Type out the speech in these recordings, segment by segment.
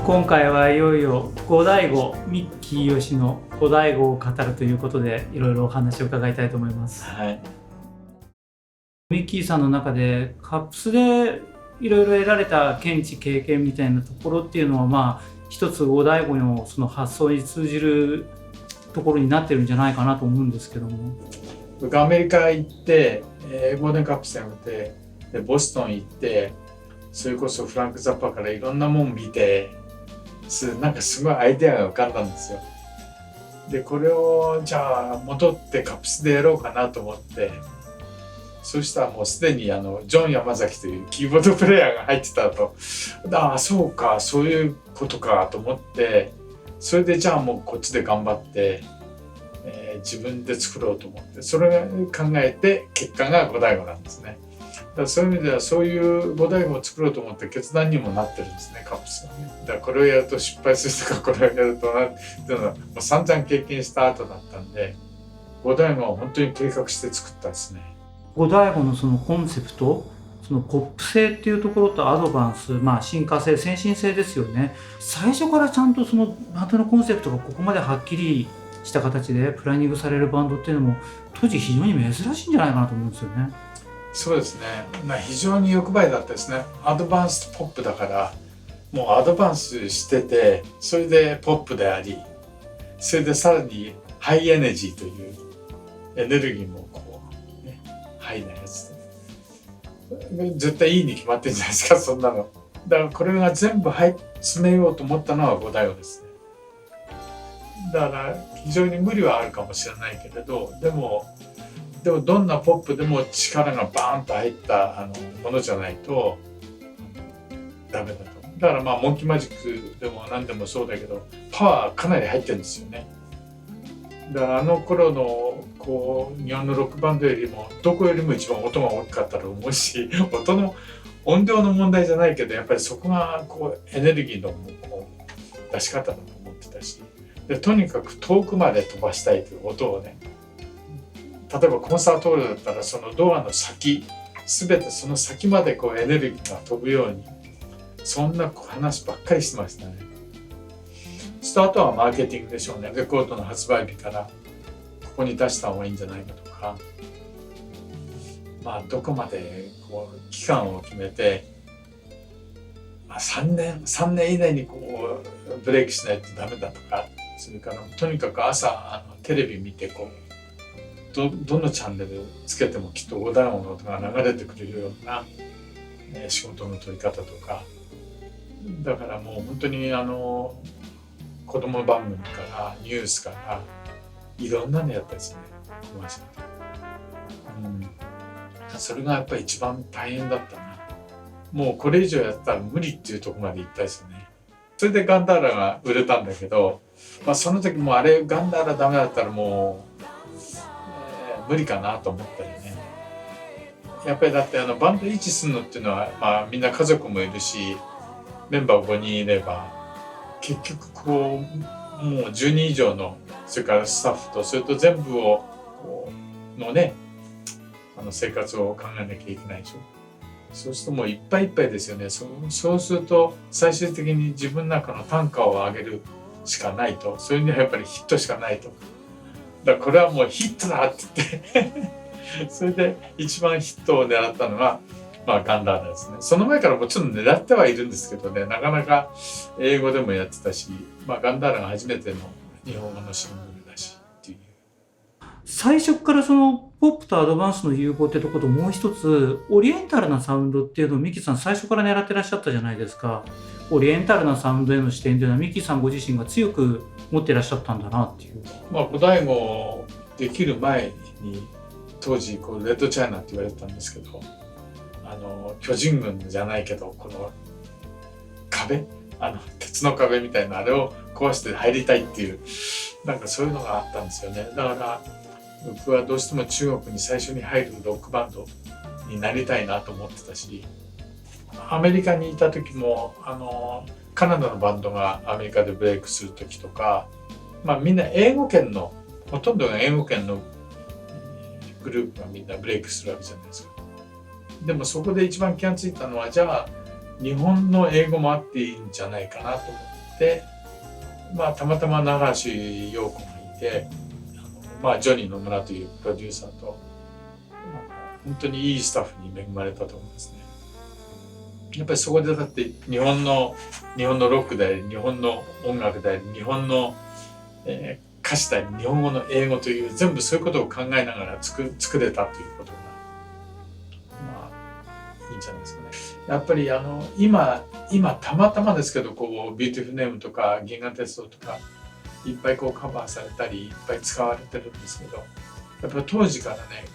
今回はいよいよ五醍醐ミッキーよしの五醍醐を語るということで、いろいろお話を伺いたいと思います。はい。ミッキーさんの中でカップスでいろいろ得られた見地経験みたいなところっていうのは、一つ五醍醐のその発想に通じるところになってるんじゃないかなと思うんですけども。僕アメリカ行ってゴールデンカップスやめて、でボストン行って、それこそフランク・ザッパからいろんなもん見て、なんかすごいアイデアが浮かんだんですよ。でこれをじゃあ戻ってカップスでやろうかなと思って、そしたらもうすでにジョン山崎というキーボードプレイヤーが入ってたと、ああそうか、そういうことかと思って、それでじゃあもうこっちで頑張って、自分で作ろうと思って、それを考えて結果が五醍醐なんですね。だからそういう意味ではそういう五醍醐を作ろうと思って決断にもなってるんですね、カップスはね。だからこれをやると失敗するとか、これをやるとなっていうのはもう散々経験した後だったんで、五醍醐は本当に計画して作ったですね。五醍醐のそのコンセプト、そのポップ性っていうところとアドバンス、進化性、先進性ですよね。最初からちゃんとそのバンドのコンセプトがここまではっきりした形でプランニングされるバンドっていうのも当時非常に珍しいんじゃないかなと思うんですよね。そうですね。非常に欲張りだったですね。アドバンスポップだから、もうアドバンスしてて、それでポップであり、それでさらにハイエネジーというエネルギーもハイなやつで、絶対いいに決まってるじゃないですか、そんなの。だからこれが全部詰めようと思ったのは五醍醐ですね。だから非常に無理はあるかもしれないけれど、でもどんなポップでも力がバーンと入ったものじゃないとダメだと。だからモンキーマジックでも何でもそうだけど、パワーかなり入ってるんですよね。だから頃の日本のロックバンドよりもどこよりも一番音が大きかったと思うし、音の音量の問題じゃないけど、やっぱりそこがエネルギーの出し方だと思ってたし、でとにかく遠くまで飛ばしたいという音をね、例えばコンサートホールだったらそのドアの先、全てその先までエネルギーが飛ぶように、そんな話ばっかりしてましたね。スタートはマーケティングでしょうね。レコードの発売日からここに出した方がいいんじゃないかとか、どこまで期間を決めて、3年以内にブレイクしないとダメだとか、それからとにかく朝テレビ見てどのチャンネルつけてもきっと五醍醐の音が流れてくれるような、仕事の取り方とか、だからもう本当に子供番組からニュースからいろんなのやったですね、コマーシャル。それがやっぱり一番大変だったな。もうこれ以上やったら無理っていうところまで行ったですよね。それでガンダーラが売れたんだけど、その時もあれガンダーラダメだったらもう、無理かなと思ったりね。やっぱりだってバンド維持するのっていうのは、みんな家族もいるし、メンバー5人いれば結局もう10人以上の、それからスタッフとそれと全部をのね、生活を考えなきゃいけないでしょ。そうするともういっぱいいっぱいですよね。そうすると最終的に自分の中の単価を上げるしかないと。それにはやっぱりヒットしかないと。だからこれはもうヒットだって言ってそれで一番ヒットを狙ったのがガンダーラですね。その前からもちろん狙ってはいるんですけどね、なかなか英語でもやってたし、ガンダーラが初めての日本語のシングルだしっていう。最初からそのポップとアドバンスの融合ってとこともう一つオリエンタルなサウンドっていうのをミキさん最初から狙ってらっしゃったじゃないですか。オリエンタルなサウンドへの視点というのはミキさんご自身が強く持ってらっしゃったんだなっていう。五醍醐できる前に当時レッドチャイナって言われてたんですけど、巨人軍じゃないけどこの壁、鉄の壁みたいなあれを壊して入りたいっていう、なんかそういうのがあったんですよね。だから僕はどうしても中国に最初に入るロックバンドになりたいなと思ってたし、アメリカにいた時もカナダのバンドがアメリカでブレイクする時とか、みんな英語圏の、ほとんどが英語圏のグループがみんなブレイクするわけじゃないですか。でもそこで一番気がついたのは、じゃあ日本の英語もあっていいんじゃないかなと思って。で、たまたま長橋陽子がいて、ジョニー野村というプロデューサーと本当にいいスタッフに恵まれたと思いますね。やっぱりそこでだって日本のロックであり、日本の音楽であり、日本の、歌詞であり、日本語の英語という全部そういうことを考えながら作れたということがいいんじゃないですかね。やっぱり今たまたまですけどビューティフルネームとか銀河鉄道とかいっぱいカバーされたりいっぱい使われてるんですけど、やっぱり当時からね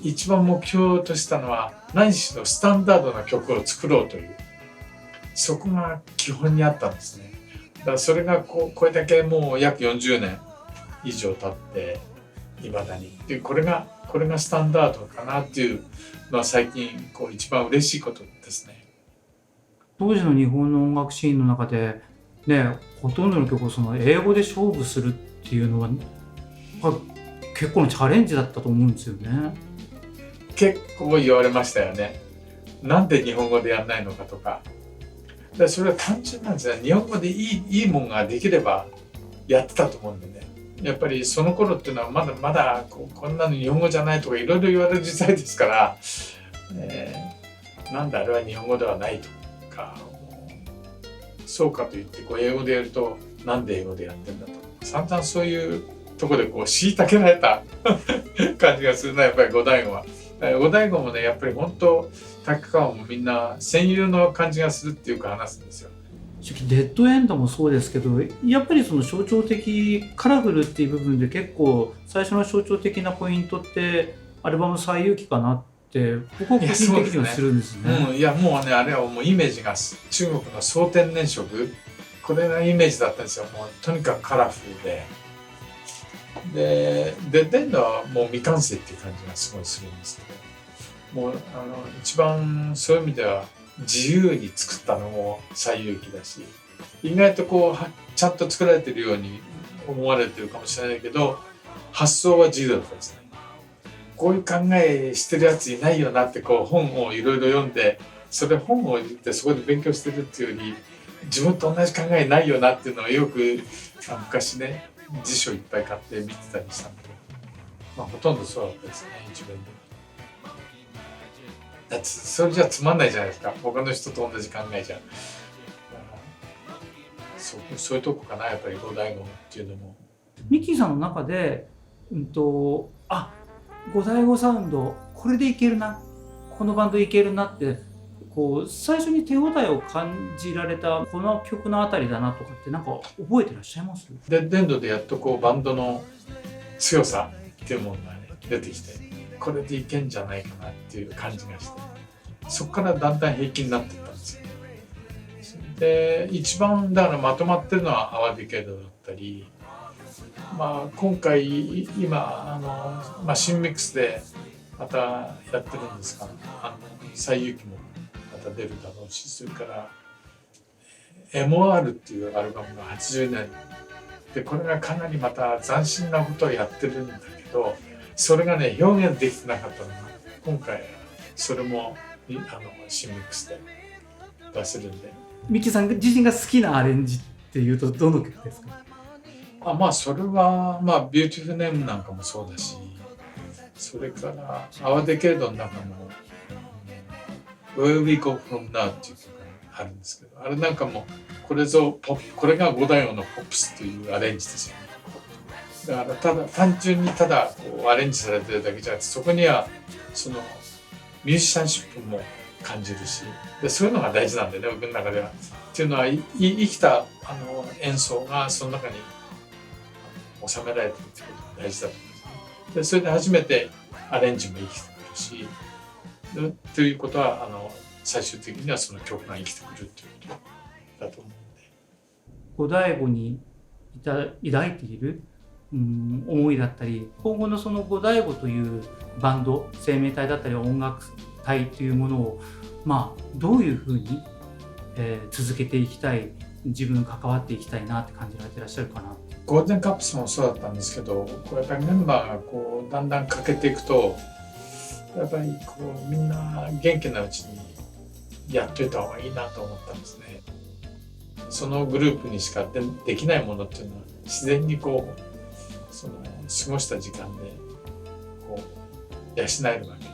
一番目標としたのは何しろスタンダードな曲を作ろうという、そこが基本にあったんですね。だからそれがこれだけもう約40年以上経っていまだにでこれがスタンダードかなっていうのは最近一番嬉しいことですね。当時の日本の音楽シーンの中でね、ほとんどの曲をその英語で勝負するっていうのは結構のチャレンジだったと思うんですよね。結構言われましたよね。なんで日本語でやんないのかとか。それは単純なんですよ。日本語でいいもんができればやってたと思うんでね。やっぱりその頃っていうのはまだこんなの日本語じゃないとかいろいろ言われる時代ですから、なんであれは日本語ではないとか、そうかといって英語でやるとなんで英語でやってんだと散々そういうとこで虐げられた感じがするな、やっぱり五醍醐は。五醍醐もね、やっぱり本当竹川もみんな戦友の感じがするっていうか話すんですよ。デッドエンドもそうですけど、やっぱりその象徴的カラフルっていう部分で結構最初の象徴的なポイントってアルバム最有機かなって僕は個人的にはするんですね。いやもうね、あれはもうイメージが中国の総天然色、これがイメージだったんですよ。もうとにかくカラフルでデッドエンドはもう未完成っていう感じがすごいするんですけど、もう一番そういう意味では自由に作ったのも最有機だし、意外とちゃんと作られてるように思われてるかもしれないけど、発想は自由だったんですね。こういう考えしてるやついないよなって本をいろいろ読んで、それ本を言ってそこで勉強してるっていうより自分と同じ考えないよなっていうのをよく昔ね辞書いっぱい買って見てたりしたんで、ほとんどそうだったですね、自分で。だってそれじゃつまんないじゃないですか、他の人と同じ考えじゃん。そういうとこかな、やっぱり五醍醐っていうのも。ミッキーさんの中で、五醍醐サウンドこれでいけるな、このバンドいけるなって最初に手応えを感じられたこの曲のあたりだなとかってなんか覚えてらっしゃいます？デッドエンドでやっとバンドの強さっていうものが、ね、出てきて、これでいけんじゃないかなっていう感じがして、そこからだんだん平気になっていったんですよ。で一番だからまとまってるのはアワーディケードだったり、今回今新ミックスでまたやってるんですが、最有機もまた出るだろうし、それから MOR っていうアルバムが80年で、これがかなりまた斬新なことをやってるんだけど、それがね表現できてなかったのが今回それも新ミックスで出せるんで。ミッキーさん自身が好きなアレンジっていうとどの曲ですか？それはビューティフルネームなんかもそうだし、それからアワーデケードの中の Where We Go From Now っていう曲があるんですけど、あれなんかもこれが五醍醐のポップスというアレンジですよね。だから単純にアレンジされてるだけじゃなくて、そこにはそのミュージシャンシップも感じるし、でそういうのが大事なんでね、僕の中では。っていうのは生きた演奏がその中に収められてるってことが大事だと思います。でそれで初めてアレンジも生きてくるし、ということは最終的にはその曲が生きてくるっていうことだと思うんで。五醍醐に抱いている、思いだったり、今後のその五醍醐というバンド生命体だったり音楽体というものをどういうふうに、続けていきたい、自分関わっていきたいなって感じられてらっしゃるかな。ゴールデンカップスもそうだったんですけど、やっぱりメンバーがだんだん欠けていくと、やっぱりみんな元気なうちにやっといた方がいいなと思ったんですね。そのグループにしかできないものっていうのは自然にこうその過ごした時間でこう養えるわけ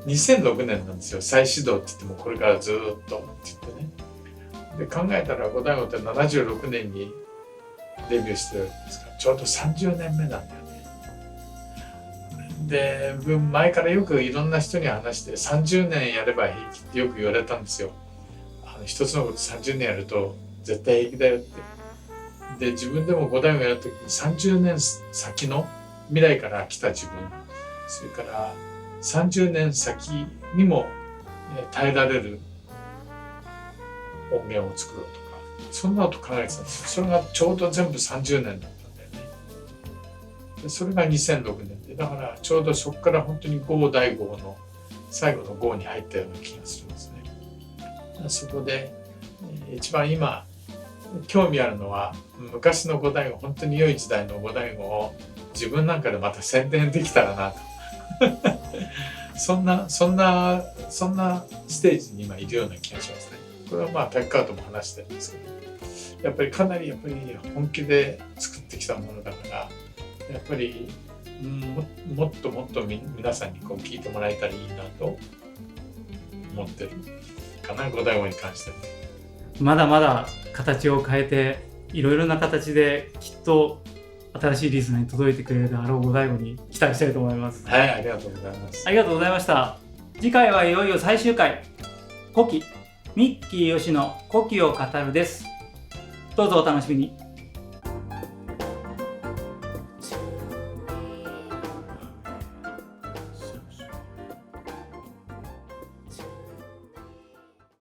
で、2006年なんですよ再始動って言ってもこれからずっとって言ってね。で考えたら五醍醐って76年にデビューしてるんですからちょうど30年目なんだよね。で前からよくいろんな人に話して30年やれば平気ってよく言われたんですよ。一つのこと30年やると絶対平気だよって。で自分でも五醍醐やるときに30年先の未来から来た自分、それから30年先にも耐えられる音源を作ろうとか、そんなこと考えてたんですよ。それがちょうど全部30年だったんだよね。でそれが2006年で、だからちょうどそこから本当に五醍醐の最後の五に入ったような気がするんですね。そこで一番今興味あるのは昔の五醍醐、本当に良い時代の五醍醐を自分なんかでまた宣伝できたらなとそんなステージに今いるような気がしますね。これはまあタッカーとも話してるんですけど、やっぱりかなり本気で作ってきたものだからやっぱりもっと皆さんにこう聞いてもらえたらいいなと思ってるかな、五醍醐に関しては。まだまだ形を変えていろいろな形できっと新しいリスナーに届いてくれるであろう五醍醐に期待したいと思います。はい、ありがとうございます。ありがとうございました。次回はいよいよ最終回、古希ミッキーよしの古希を語るです。どうぞお楽しみに。